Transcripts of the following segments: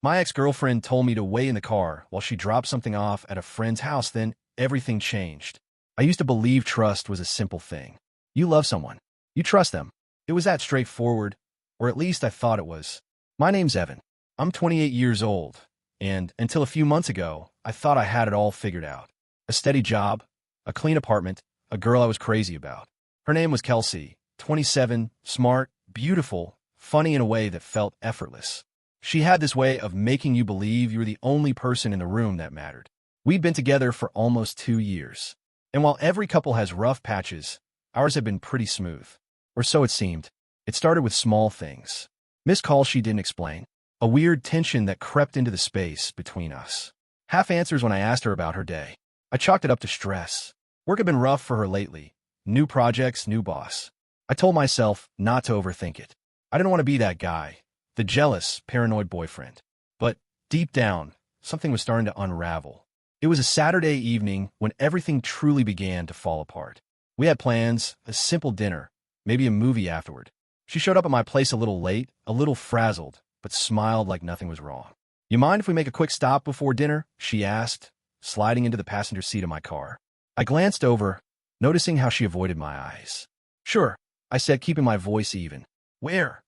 My ex-girlfriend told me to wait in the car while she dropped something off at a friend's house, then everything changed. I used to believe trust was a simple thing. You love someone. You trust them. It was that straightforward, or at least I thought it was. My name's Evan. I'm 28 years old, and until a few months ago, I thought I had it all figured out. A steady job, a clean apartment, a girl I was crazy about. Her name was Kelsey, 27, smart, beautiful, funny in a way that felt effortless. She had this way of making you believe you were the only person in the room that mattered. We'd been together for almost 2 years. And while every couple has rough patches, ours had been pretty smooth. Or so it seemed. It started with small things. Missed calls she didn't explain. A weird tension that crept into the space between us. Half answers when I asked her about her day. I chalked it up to stress. Work had been rough for her lately. New projects, new boss. I told myself not to overthink it. I didn't want to be that guy, the jealous, paranoid boyfriend. But deep down, something was starting to unravel. It was a Saturday evening when everything truly began to fall apart. We had plans, a simple dinner, maybe a movie afterward. She showed up at my place a little late, a little frazzled, but smiled like nothing was wrong. "You mind if we make a quick stop before dinner?" she asked, sliding into the passenger seat of my car. I glanced over, noticing how she avoided my eyes. "Sure," I said, keeping my voice even. "Where?"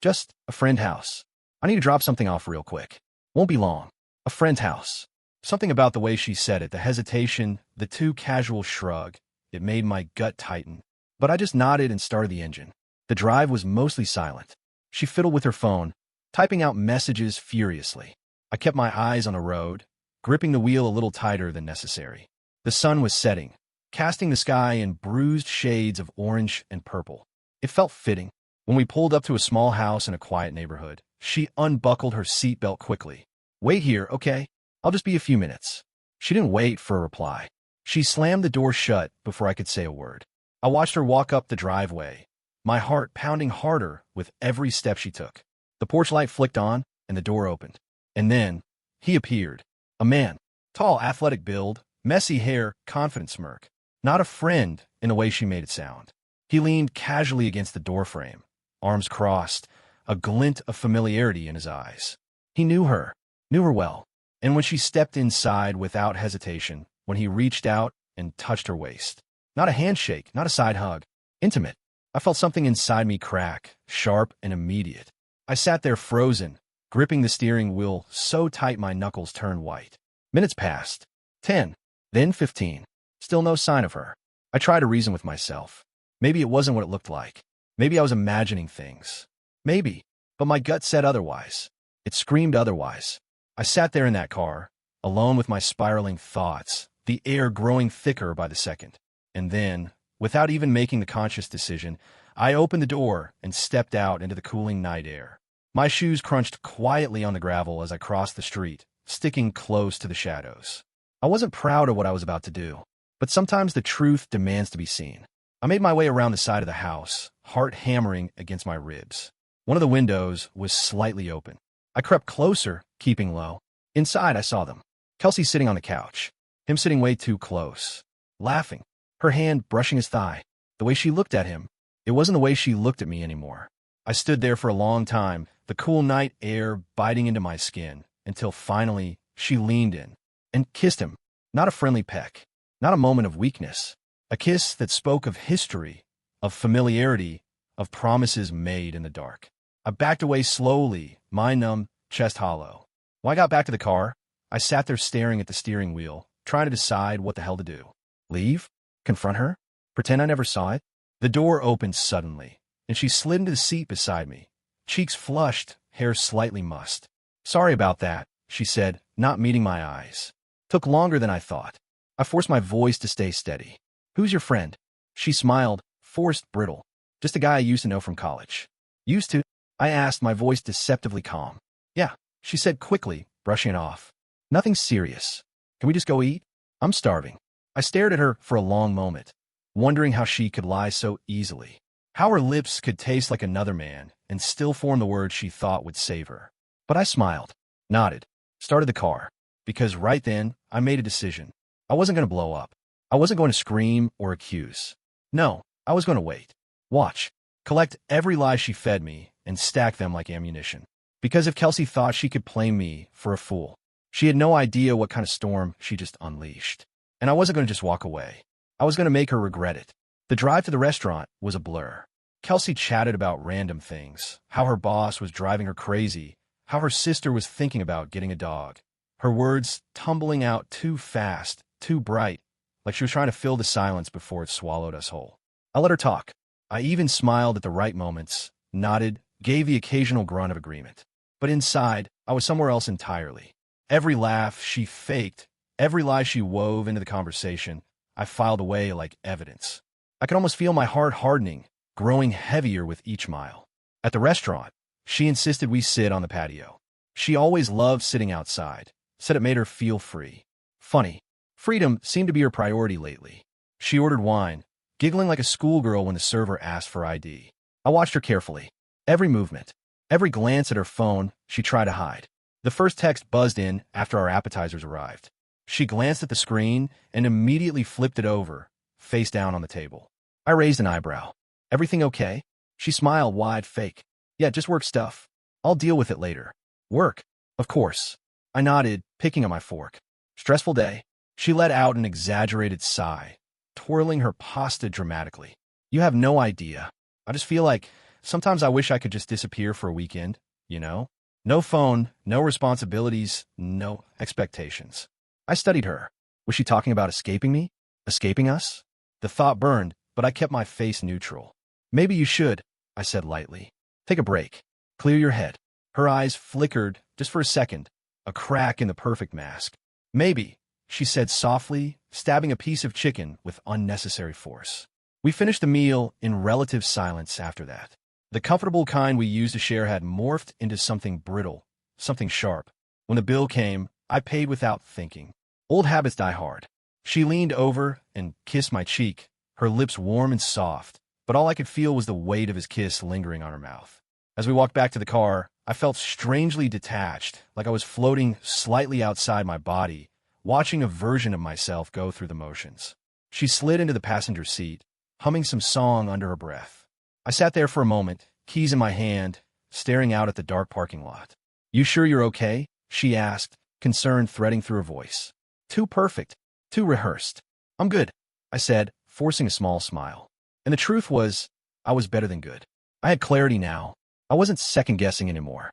"Just a friend house. I need to drop something off real quick. Won't be long." A friend's house. Something about the way she said it, the hesitation, the too casual shrug, it made my gut tighten. But I just nodded and started the engine. The drive was mostly silent. She fiddled with her phone, typing out messages furiously. I kept my eyes on the road, gripping the wheel a little tighter than necessary. The sun was setting, casting the sky in bruised shades of orange and purple. It felt fitting. When we pulled up to a small house in a quiet neighborhood, she unbuckled her seatbelt quickly. "Wait here, okay? I'll just be a few minutes." She didn't wait for a reply. She slammed the door shut before I could say a word. I watched her walk up the driveway, my heart pounding harder with every step she took. The porch light flicked on, and the door opened. And then, he appeared. A man. Tall, athletic build, messy hair, confident smirk. Not a friend in the way she made it sound. He leaned casually against the doorframe, arms crossed, a glint of familiarity in his eyes. He knew her well. And when she stepped inside without hesitation, when he reached out and touched her waist. Not a handshake, not a side hug. Intimate. I felt something inside me crack, sharp and immediate. I sat there frozen, gripping the steering wheel so tight my knuckles turned white. Minutes passed. 10. Then 15. Still no sign of her. I tried to reason with myself. Maybe it wasn't what it looked like. Maybe I was imagining things. Maybe. But my gut said otherwise. It screamed otherwise. I sat there in that car, alone with my spiraling thoughts, the air growing thicker by the second. And then, without even making the conscious decision, I opened the door and stepped out into the cooling night air. My shoes crunched quietly on the gravel as I crossed the street, sticking close to the shadows. I wasn't proud of what I was about to do, but sometimes the truth demands to be seen. I made my way around the side of the house, heart hammering against my ribs. One of the windows was slightly open. I crept closer, keeping low. Inside, I saw them. Kelsey sitting on the couch, him sitting way too close, laughing, her hand brushing his thigh. The way she looked at him, it wasn't the way she looked at me anymore. I stood there for a long time, the cool night air biting into my skin, until finally she leaned in and kissed him. Not a friendly peck, not a moment of weakness. A kiss that spoke of history, of familiarity, of promises made in the dark. I backed away slowly, mind numb, chest hollow. When I got back to the car, I sat there staring at the steering wheel, trying to decide what the hell to do. Leave? Confront her? Pretend I never saw it? The door opened suddenly, and she slid into the seat beside me, cheeks flushed, hair slightly mussed. "Sorry about that," she said, not meeting my eyes. Took longer than I thought. I forced my voice to stay steady. "Who's your friend?" She smiled, forced, brittle. "Just a guy I used to know from college." "Used to?" I asked, my voice deceptively calm. "Yeah," she said quickly, brushing it off. "Nothing serious. Can we just go eat? I'm starving." I stared at her for a long moment, wondering how she could lie so easily. How her lips could taste like another man and still form the words she thought would save her. But I smiled, nodded, started the car, because right then I made a decision. I wasn't going to blow up. I wasn't going to scream or accuse. No, I was going to wait. Watch. Collect every lie she fed me and stack them like ammunition. Because if Kelsey thought she could play me for a fool, she had no idea what kind of storm she just unleashed. And I wasn't going to just walk away. I was going to make her regret it. The drive to the restaurant was a blur. Kelsey chatted about random things, how her boss was driving her crazy, how her sister was thinking about getting a dog. Her words tumbling out too fast, too bright, like she was trying to fill the silence before it swallowed us whole. I let her talk. I even smiled at the right moments, nodded, gave the occasional grunt of agreement. But inside, I was somewhere else entirely. Every laugh she faked, every lie she wove into the conversation, I filed away like evidence. I could almost feel my heart hardening, growing heavier with each mile. At the restaurant, she insisted we sit on the patio. She always loved sitting outside, said it made her feel free. Funny, freedom seemed to be her priority lately. She ordered wine, giggling like a schoolgirl when the server asked for ID. I watched her carefully. Every movement, every glance at her phone, she tried to hide. The first text buzzed in after our appetizers arrived. She glanced at the screen and immediately flipped it over, face down on the table. I raised an eyebrow. Everything okay? She smiled wide, fake. Yeah, just work stuff. I'll deal with it later. Work? Of course. I nodded, picking at my fork. Stressful day? She let out an exaggerated sigh, twirling her pasta dramatically. You have no idea. I just feel like sometimes I wish I could just disappear for a weekend, you know? No phone, no responsibilities, no expectations. I studied her. Was she talking about escaping me? Escaping us? The thought burned, but I kept my face neutral. Maybe you should, I said lightly. Take a break. Clear your head. Her eyes flickered, just for a second, a crack in the perfect mask. Maybe, she said softly, stabbing a piece of chicken with unnecessary force. We finished the meal in relative silence after that. The comfortable kind we used to share had morphed into something brittle, something sharp. When the bill came, I paid without thinking. Old habits die hard. She leaned over and kissed my cheek, her lips warm and soft, but all I could feel was the weight of his kiss lingering on her mouth. As we walked back to the car, I felt strangely detached, like I was floating slightly outside my body, watching a version of myself go through the motions. She slid into the passenger seat, humming some song under her breath. I sat there for a moment, keys in my hand, staring out at the dark parking lot. You sure you're okay? She asked, concern threading through her voice. Too perfect, too rehearsed. I'm good, I said, forcing a small smile. And the truth was, I was better than good. I had clarity now. I wasn't second-guessing anymore.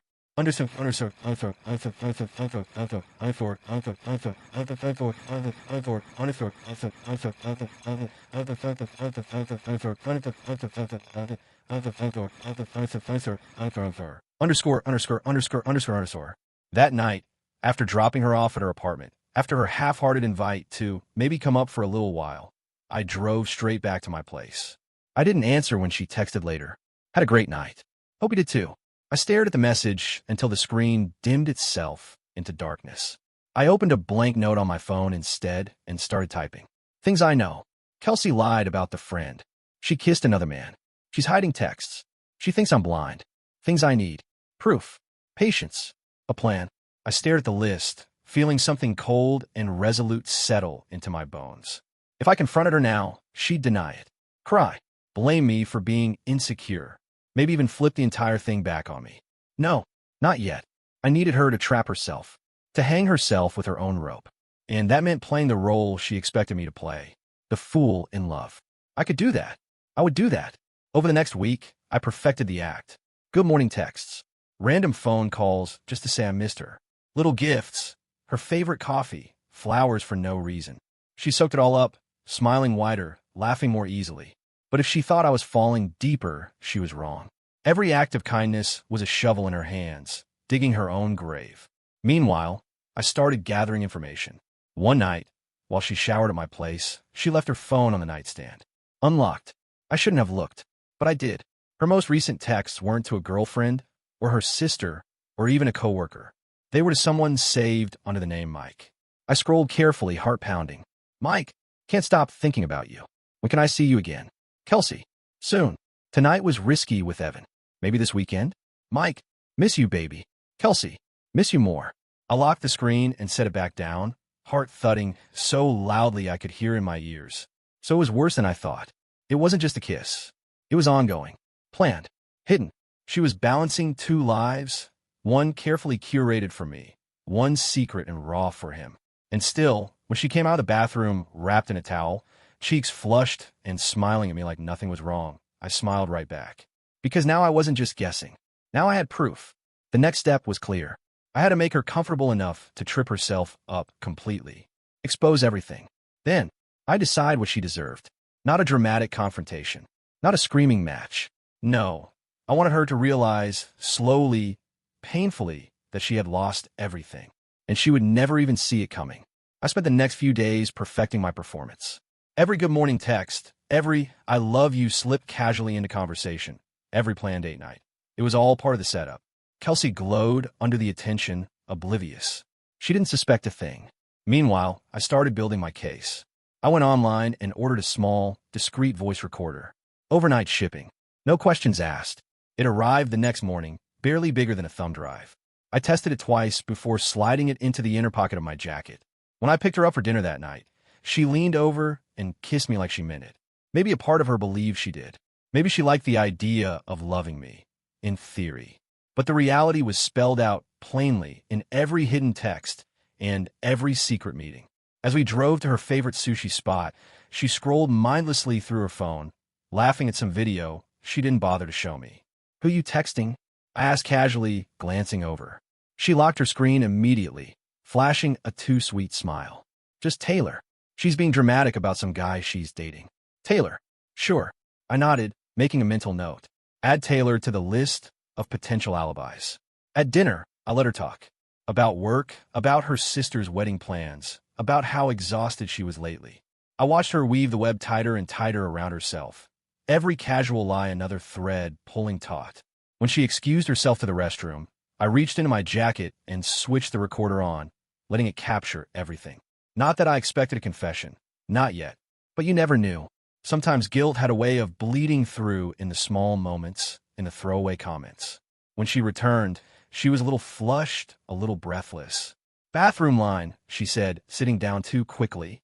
That night, after dropping her off at her apartment, after her half-hearted invite to maybe come up for a little while, I drove straight back to my place. I didn't answer when she texted later. Had a great night. Hope you did too. I stared at the message until the screen dimmed itself into darkness. I opened a blank note on my phone instead and started typing. Things I know. Kelsey lied about the friend. She kissed another man. She's hiding texts. She thinks I'm blind. Things I need. Proof. Patience. A plan. I stared at the list, feeling something cold and resolute settle into my bones. If I confronted her now, she'd deny it. Cry. Blame me for being insecure. Maybe even flip the entire thing back on me. No, not yet. I needed her to trap herself, to hang herself with her own rope. And that meant playing the role she expected me to play, the fool in love. I could do that. I would do that. Over the next week, I perfected the act. Good morning texts, random phone calls just to say I missed her, little gifts, her favorite coffee, flowers for no reason. She soaked it all up, smiling wider, laughing more easily. But if she thought I was falling deeper, she was wrong. Every act of kindness was a shovel in her hands, digging her own grave. Meanwhile, I started gathering information. One night, while she showered at my place, she left her phone on the nightstand. Unlocked. I shouldn't have looked, but I did. Her most recent texts weren't to a girlfriend, or her sister, or even a coworker. They were to someone saved under the name Mike. I scrolled carefully, heart pounding. Mike, can't stop thinking about you. When can I see you again? Kelsey, soon. Tonight was risky with Evan. Maybe this weekend? Mike, miss you, baby. Kelsey, miss you more. I locked the screen and set it back down, heart thudding so loudly I could hear in my ears. So it was worse than I thought. It wasn't just a kiss. It was ongoing, planned, hidden. She was balancing two lives, One carefully curated for me, one secret and raw for him. And still, when she came out of the bathroom wrapped in a towel, cheeks flushed and smiling at me like nothing was wrong, I smiled right back. Because now I wasn't just guessing. Now I had proof. The next step was clear. I had to make her comfortable enough to trip herself up completely. Expose everything. Then, I decide what she deserved. Not a dramatic confrontation. Not a screaming match. No. I wanted her to realize, slowly, painfully, that she had lost everything. And she would never even see it coming. I spent the next few days perfecting my performance. Every good morning text, every "I love you" slipped casually into conversation, every planned date night. It was all part of the setup. Kelsey glowed under the attention, oblivious. She didn't suspect a thing. Meanwhile, I started building my case. I went online and ordered a small, discreet voice recorder. Overnight shipping. No questions asked. It arrived the next morning, barely bigger than a thumb drive. I tested it twice before sliding it into the inner pocket of my jacket. When I picked her up for dinner that night, she leaned over and kissed me like she meant it. Maybe a part of her believed she did. Maybe she liked the idea of loving me, in theory. But the reality was spelled out plainly in every hidden text and every secret meeting. As we drove to her favorite sushi spot, she scrolled mindlessly through her phone, laughing at some video she didn't bother to show me. "Who you texting?" I asked casually, glancing over. She locked her screen immediately, flashing a too sweet smile. "Just Taylor. She's being dramatic about some guy she's dating." "Taylor?" "Sure." I nodded, making a mental note. Add Taylor to the list of potential alibis. At dinner, I let her talk. About work, about her sister's wedding plans, about how exhausted she was lately. I watched her weave the web tighter and tighter around herself. Every casual lie another thread pulling taut. When she excused herself to the restroom, I reached into my jacket and switched the recorder on, letting it capture everything. Not that I expected a confession. Not yet. But you never knew. Sometimes guilt had a way of bleeding through in the small moments, in the throwaway comments. When she returned, she was a little flushed, a little breathless. "Bathroom line," she said, sitting down too quickly.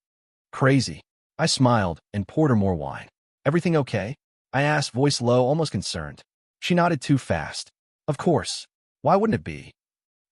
"Crazy." I smiled and poured her more wine. "Everything okay?" I asked, voice low, almost concerned. She nodded too fast. "Of course. Why wouldn't it be?"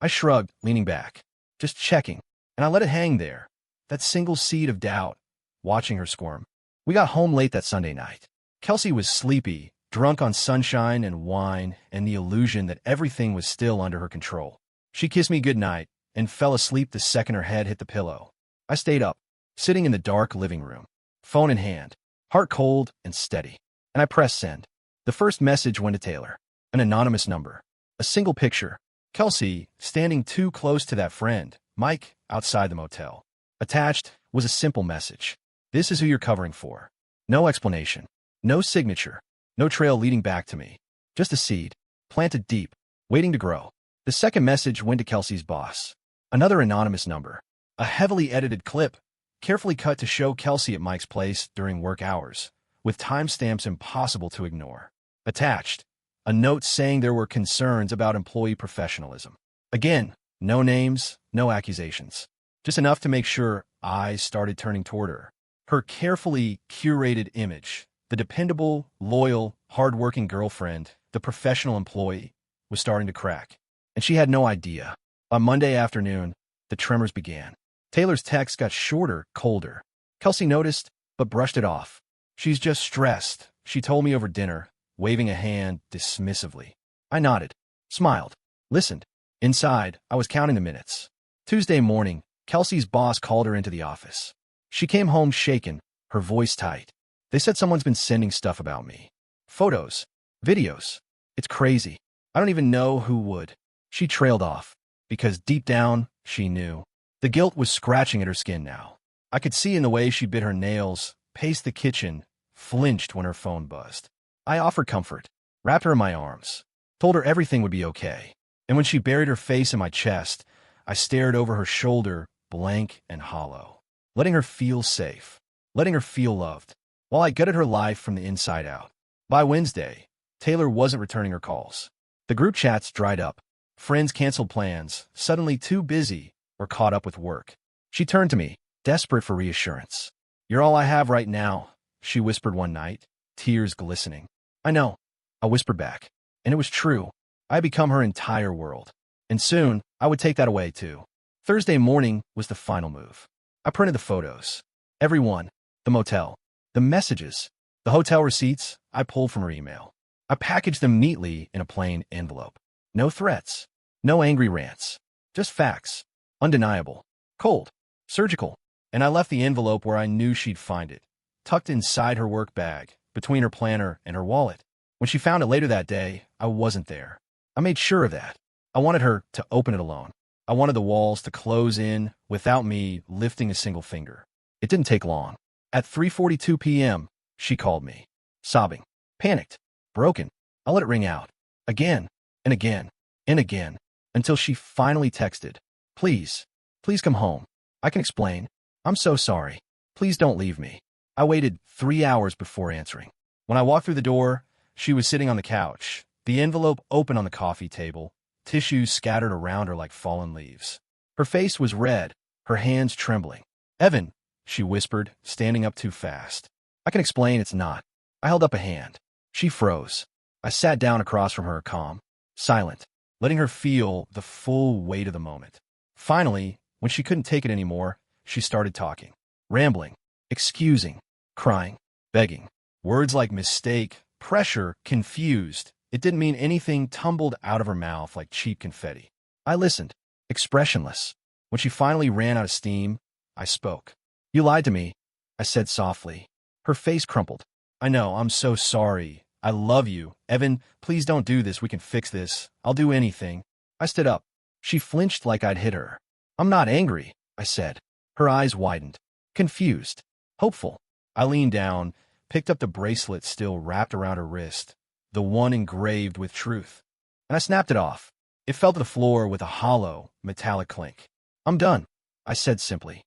I shrugged, leaning back. "Just checking." And I let it hang there. That single seed of doubt, watching her squirm. We got home late that Sunday night. Kelsey was sleepy, drunk on sunshine and wine and the illusion that everything was still under her control. She kissed me goodnight and fell asleep the second her head hit the pillow. I stayed up, sitting in the dark living room, phone in hand, heart cold and steady. And I pressed send. The first message went to Taylor. An anonymous number. A single picture. Kelsey, standing too close to that friend, Mike, outside the motel. Attached was a simple message. "This is who you're covering for." No explanation. No signature. No trail leading back to me. Just a seed, planted deep, waiting to grow. The second message went to Kelsey's boss. Another anonymous number. A heavily edited clip, carefully cut to show Kelsey at Mike's place during work hours, with timestamps impossible to ignore. Attached, a note saying there were concerns about employee professionalism. Again, no names, no accusations. Just enough to make sure eyes started turning toward her. Her carefully curated image, the dependable, loyal, hard-working girlfriend, the professional employee, was starting to crack. And she had no idea. On Monday afternoon, the tremors began. Taylor's text got shorter, colder. Kelsey noticed, but brushed it off. "She's just stressed," she told me over dinner, waving a hand dismissively. I nodded, smiled, listened. Inside, I was counting the minutes. Tuesday morning, Kelsey's boss called her into the office. She came home shaken, her voice tight. "They said someone's been sending stuff about me. Photos, videos. It's crazy. I don't even know who would." She trailed off, because deep down, she knew. The guilt was scratching at her skin now. I could see in the way she bit her nails, paced the kitchen, flinched when her phone buzzed. I offered comfort, wrapped her in my arms, told her everything would be okay. And when she buried her face in my chest, I stared over her shoulder, blank and hollow, letting her feel safe, letting her feel loved, while I gutted her life from the inside out. By Wednesday, Taylor wasn't returning her calls. The group chats dried up. Friends canceled plans, suddenly too busy or caught up with work. She turned to me, desperate for reassurance. "You're all I have right now," she whispered one night, tears glistening. "I know," I whispered back. And it was true. I had become her entire world. And soon, I would take that away too. Thursday morning was the final move. I printed the photos. Everyone, the motel, the messages, the hotel receipts I pulled from her email. I packaged them neatly in a plain envelope. No threats, no angry rants, just facts, undeniable, cold, surgical. And I left the envelope where I knew she'd find it, tucked inside her work bag, between her planner and her wallet. When she found it later that day, I wasn't there. I made sure of that. I wanted her to open it alone. I wanted the walls to close in without me lifting a single finger. It didn't take long. At 3:42 p.m., she called me, sobbing, panicked, broken. I let it ring out, again, and again, and again, until she finally texted, please come home. I can explain. I'm so sorry. Please don't leave me. I waited 3 hours before answering. When I walked through the door, she was sitting on the couch, the envelope open on the coffee table, tissues scattered around her like fallen leaves. Her face was red, her hands trembling. Evan, she whispered, standing up too fast. I can explain it's not. I held up a hand. She froze. I sat down across from her, calm, silent, letting her feel the full weight of the moment. Finally, when she couldn't take it anymore, she started talking, rambling, excusing, crying, begging. Words like mistake, pressure, confused. It didn't mean anything tumbled out of her mouth like cheap confetti. I listened, expressionless. When she finally ran out of steam, I spoke. You lied to me, I said softly. Her face crumpled. I know, I'm so sorry. I love you. Evan, please don't do this. We can fix this. I'll do anything. I stood up. She flinched like I'd hit her. I'm not angry, I said. Her eyes widened. Confused. Hopeful. I leaned down, picked up the bracelet still wrapped around her wrist, the one engraved with truth, and I snapped it off. It fell to the floor with a hollow, metallic clink. I'm done, I said simply.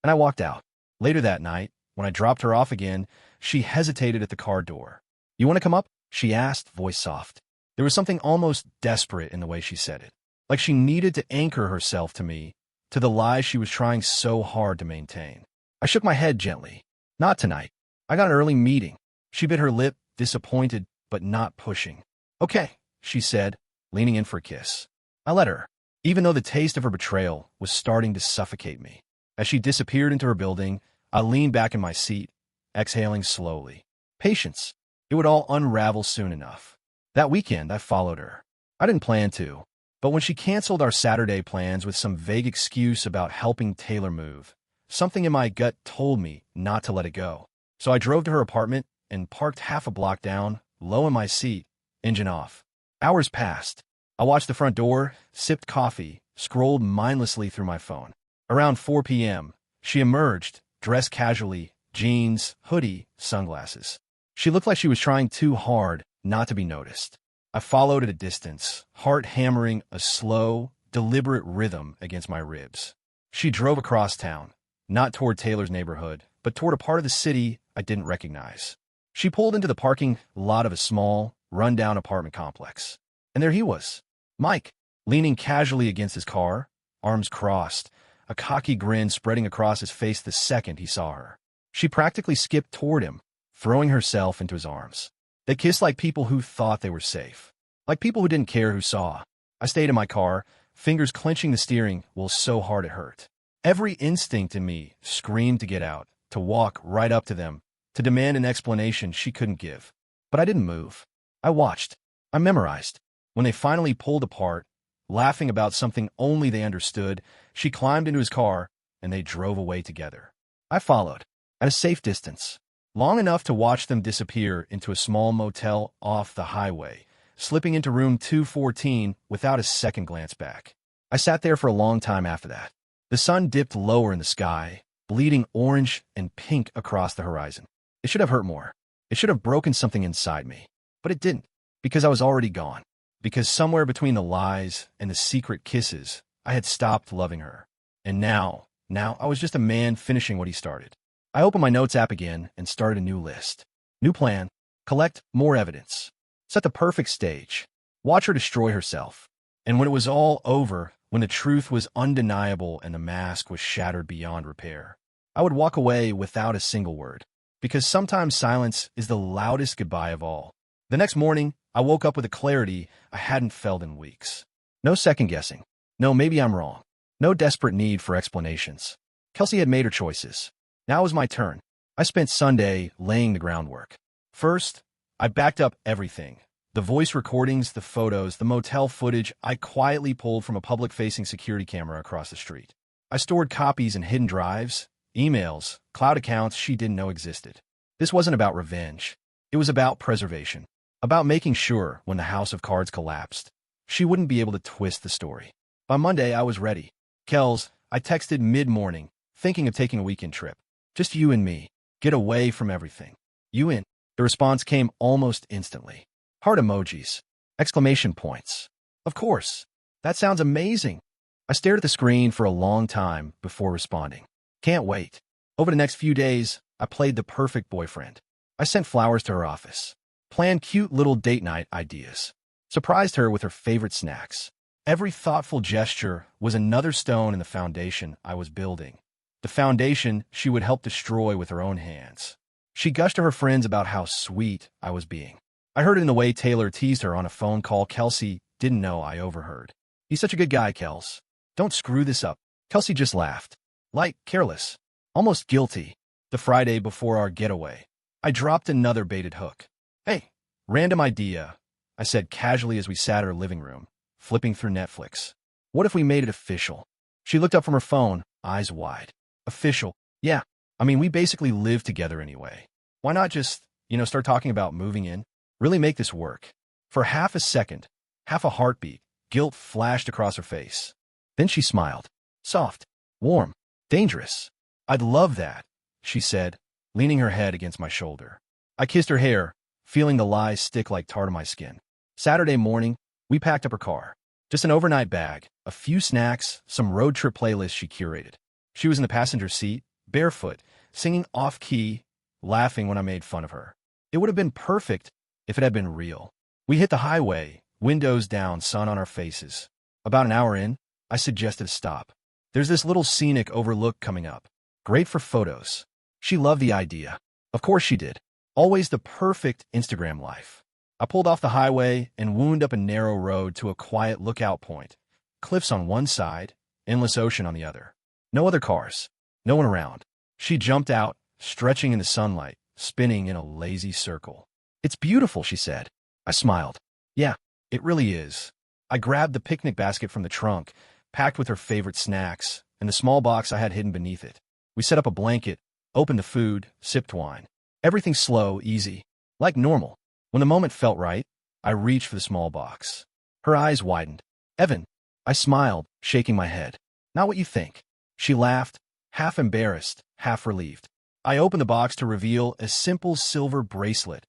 And I walked out. Later that night, when I dropped her off again, she hesitated at the car door. You want to come up? She asked, voice soft. There was something almost desperate in the way she said it, like she needed to anchor herself to me, to the lies she was trying so hard to maintain. I shook my head gently. Not tonight. I got an early meeting. She bit her lip, disappointed, but not pushing. Okay, she said, leaning in for a kiss. I let her, even though the taste of her betrayal was starting to suffocate me. As she disappeared into her building, I leaned back in my seat, exhaling slowly. Patience. It would all unravel soon enough. That weekend, I followed her. I didn't plan to, but when she canceled our Saturday plans with some vague excuse about helping Taylor move, something in my gut told me not to let it go. So I drove to her apartment and parked half a block down, low in my seat, engine off. Hours passed. I watched the front door, sipped coffee, scrolled mindlessly through my phone. Around 4 p.m., she emerged, dressed casually, jeans, hoodie, sunglasses. She looked like she was trying too hard not to be noticed. I followed at a distance, heart hammering a slow, deliberate rhythm against my ribs. She drove across town, not toward Taylor's neighborhood, but toward a part of the city I didn't recognize. She pulled into the parking lot of a small, run-down apartment complex. And there he was, Mike, leaning casually against his car, arms crossed, a cocky grin spreading across his face the second he saw her. She practically skipped toward him, throwing herself into his arms. They kissed like people who thought they were safe, like people who didn't care who saw. I stayed in my car, fingers clenching the steering wheel so hard it hurt. Every instinct in me screamed to get out, to walk right up to them, to demand an explanation she couldn't give. But I didn't move. I watched. I memorized. When they finally pulled apart, laughing about something only they understood, she climbed into his car, and they drove away together. I followed, at a safe distance, long enough to watch them disappear into a small motel off the highway, slipping into room 214 without a second glance back. I sat there for a long time after that. The sun dipped lower in the sky, bleeding orange and pink across the horizon. It should have hurt more. It should have broken something inside me. But it didn't, because I was already gone. Because somewhere between the lies and the secret kisses, I had stopped loving her. And now I was just a man finishing what he started. I opened my notes app again and started a new list. New plan. Collect more evidence. Set the perfect stage. Watch her destroy herself. And when it was all over, when the truth was undeniable and the mask was shattered beyond repair, I would walk away without a single word. Because sometimes silence is the loudest goodbye of all. The next morning, I woke up with a clarity I hadn't felt in weeks. No second guessing. No, maybe I'm wrong. No desperate need for explanations. Kelsey had made her choices. Now it was my turn. I spent Sunday laying the groundwork. First, I backed up everything. The voice recordings, the photos, the motel footage I quietly pulled from a public-facing security camera across the street. I stored copies in hidden drives, emails, cloud accounts she didn't know existed. This wasn't about revenge. It was about preservation. About making sure, when the house of cards collapsed, she wouldn't be able to twist the story. By Monday, I was ready. Kels, I texted mid-morning, thinking of taking a weekend trip. Just you and me. Get away from everything. You in? The response came almost instantly. Heart emojis. Exclamation points. Of course. That sounds amazing. I stared at the screen for a long time before responding. Can't wait. Over the next few days, I played the perfect boyfriend. I sent flowers to her office. Planned cute little date night ideas. Surprised her with her favorite snacks. Every thoughtful gesture was another stone in the foundation I was building. The foundation she would help destroy with her own hands. She gushed to her friends about how sweet I was being. I heard it in the way Taylor teased her on a phone call Kelsey didn't know I overheard. He's such a good guy, Kels. Don't screw this up. Kelsey just laughed. Light, careless. Almost guilty. The Friday before our getaway. I dropped another baited hook. Hey, random idea, I said casually as we sat in her living room, flipping through Netflix. What if we made it official? She looked up from her phone, eyes wide. Official? Yeah. I mean, we basically live together anyway. Why not just, start talking about moving in? Really make this work. For half a second, half a heartbeat, guilt flashed across her face. Then she smiled. Soft, warm, dangerous. I'd love that, she said, leaning her head against my shoulder. I kissed her hair, feeling the lies stick like tar to my skin. Saturday morning, we packed up her car. Just an overnight bag, a few snacks, some road trip playlists she curated. She was in the passenger seat, barefoot, singing off-key, laughing when I made fun of her. It would have been perfect if it had been real. We hit the highway, windows down, sun on our faces. About an hour in, I suggested a stop. There's this little scenic overlook coming up. Great for photos. She loved the idea. Of course she did. Always the perfect Instagram life. I pulled off the highway and wound up a narrow road to a quiet lookout point. Cliffs on one side, endless ocean on the other. No other cars. No one around. She jumped out, stretching in the sunlight, spinning in a lazy circle. It's beautiful, she said. I smiled. Yeah, it really is. I grabbed the picnic basket from the trunk, packed with her favorite snacks, and the small box I had hidden beneath it. We set up a blanket, opened the food, sipped wine. Everything slow, easy, like normal. When the moment felt right, I reached for the small box. Her eyes widened. Evan, I smiled, shaking my head. Not what you think. She laughed, half embarrassed, half relieved. I opened the box to reveal a simple silver bracelet.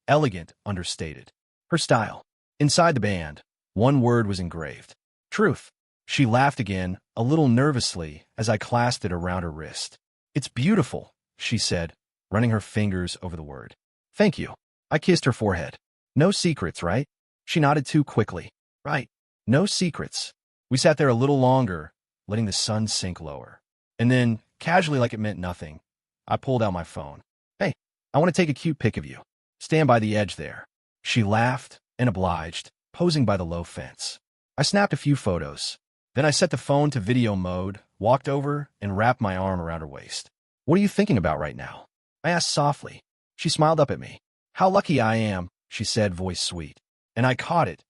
Elegant, understated. Her style. Inside the band, one word was engraved. Truth. She laughed again, a little nervously, as I clasped it around her wrist. It's beautiful, she said, running her fingers over the word. Thank you. I kissed her forehead. No secrets, right? She nodded too quickly. Right. No secrets. We sat there a little longer, letting the sun sink lower. And then, casually like it meant nothing, I pulled out my phone. Hey, I want to take a cute pic of you. Stand by the edge there. She laughed and obliged, posing by the low fence. I snapped a few photos. Then I set the phone to video mode, walked over, and wrapped my arm around her waist. What are you thinking about right now? I asked softly. She smiled up at me. How lucky I am, she said, voice sweet. And I caught it.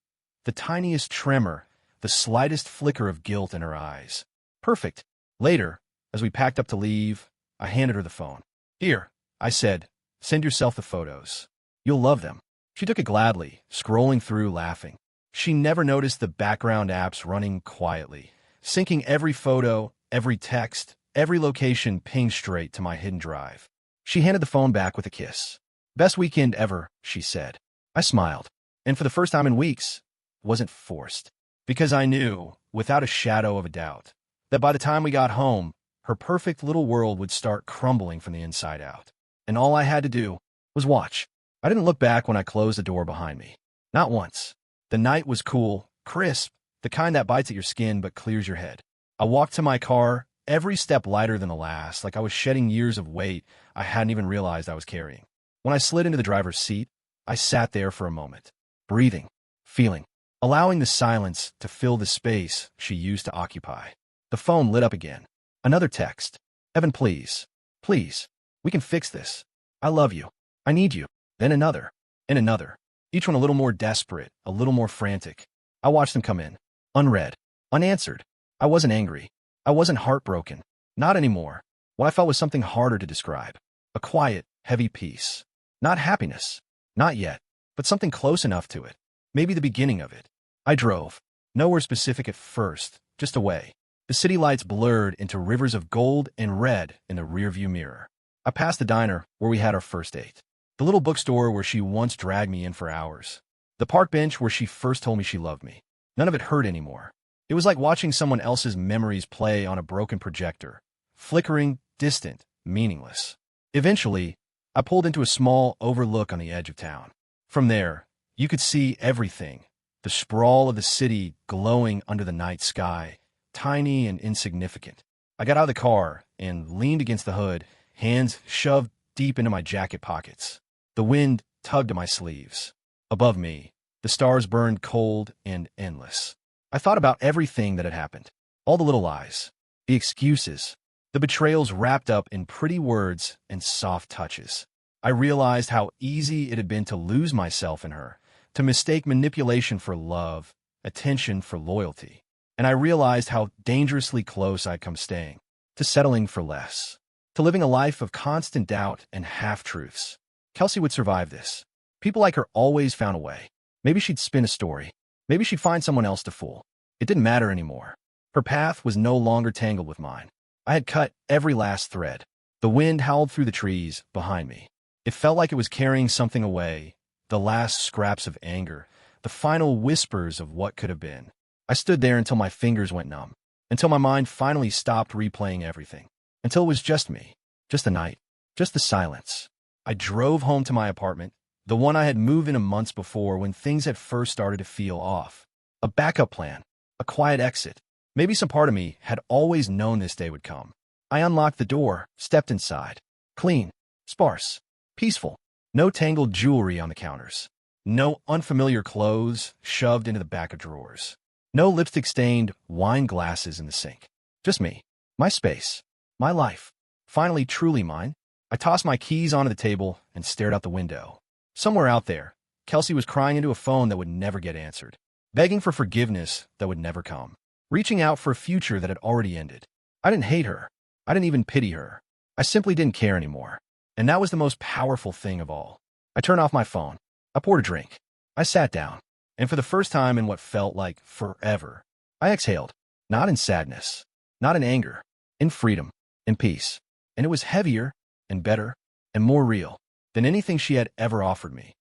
The tiniest tremor, the slightest flicker of guilt in her eyes. Perfect. Later, as we packed up to leave, I handed her the phone. Here, I said, send yourself the photos. You'll love them. She took it gladly, scrolling through, laughing. She never noticed the background apps running quietly, syncing every photo, every text, every location pinged straight to my hidden drive. She handed the phone back with a kiss. Best weekend ever, she said. I smiled. And for the first time in weeks, it wasn't forced. Because I knew, without a shadow of a doubt, that by the time we got home, her perfect little world would start crumbling from the inside out. And all I had to do was watch. I didn't look back when I closed the door behind me. Not once. The night was cool, crisp, the kind that bites at your skin but clears your head. I walked to my car, every step lighter than the last, like I was shedding years of weight I hadn't even realized I was carrying. When I slid into the driver's seat, I sat there for a moment, breathing, feeling. allowing the silence to fill the space she used to occupy. The phone lit up again. Another text. Evan, please. Please. We can fix this. I love you. I need you. Then another. And another. Each one a little more desperate, a little more frantic. I watched them come in. Unread. Unanswered. I wasn't angry. I wasn't heartbroken. Not anymore. What I felt was something harder to describe. A quiet, heavy peace. Not happiness. Not yet. But something close enough to it. Maybe the beginning of it. I drove. Nowhere specific at first. Just away. The city lights blurred into rivers of gold and red in the rearview mirror. I passed the diner where we had our first date. The little bookstore where she once dragged me in for hours. The park bench where she first told me she loved me. None of it hurt anymore. It was like watching someone else's memories play on a broken projector. Flickering, distant, meaningless. Eventually, I pulled into a small overlook on the edge of town. From there, you could see everything. The sprawl of the city glowing under the night sky, tiny and insignificant. I got out of the car and leaned against the hood, hands shoved deep into my jacket pockets. The wind tugged at my sleeves. Above me, the stars burned cold and endless. I thought about everything that had happened. All the little lies, the excuses, the betrayals wrapped up in pretty words and soft touches. I realized how easy it had been to lose myself in her, to mistake manipulation for love, attention for loyalty. And I realized how dangerously close I'd come staying, to settling for less, to living a life of constant doubt and half-truths. Kelsey would survive this. People like her always found a way. Maybe she'd spin a story. Maybe she'd find someone else to fool. It didn't matter anymore. Her path was no longer tangled with mine. I had cut every last thread. The wind howled through the trees behind me. It felt like it was carrying something away, the last scraps of anger, the final whispers of what could have been. I stood there until my fingers went numb, until my mind finally stopped replaying everything, until it was just me, just the night, just the silence. I drove home to my apartment, the one I had moved into months before when things had first started to feel off. A backup plan, a quiet exit. Maybe some part of me had always known this day would come. I unlocked the door, stepped inside. Clean, sparse, peaceful. No tangled jewelry on the counters. No unfamiliar clothes shoved into the back of drawers. No lipstick-stained wine glasses in the sink. Just me. My space. My life. Finally truly mine. I tossed my keys onto the table and stared out the window. Somewhere out there, Kelsey was crying into a phone that would never get answered. Begging for forgiveness that would never come. Reaching out for a future that had already ended. I didn't hate her. I didn't even pity her. I simply didn't care anymore. And that was the most powerful thing of all. I turned off my phone. I poured a drink. I sat down. And for the first time in what felt like forever, I exhaled. Not in sadness. Not in anger. In freedom. In peace. And it was heavier and better and more real than anything she had ever offered me.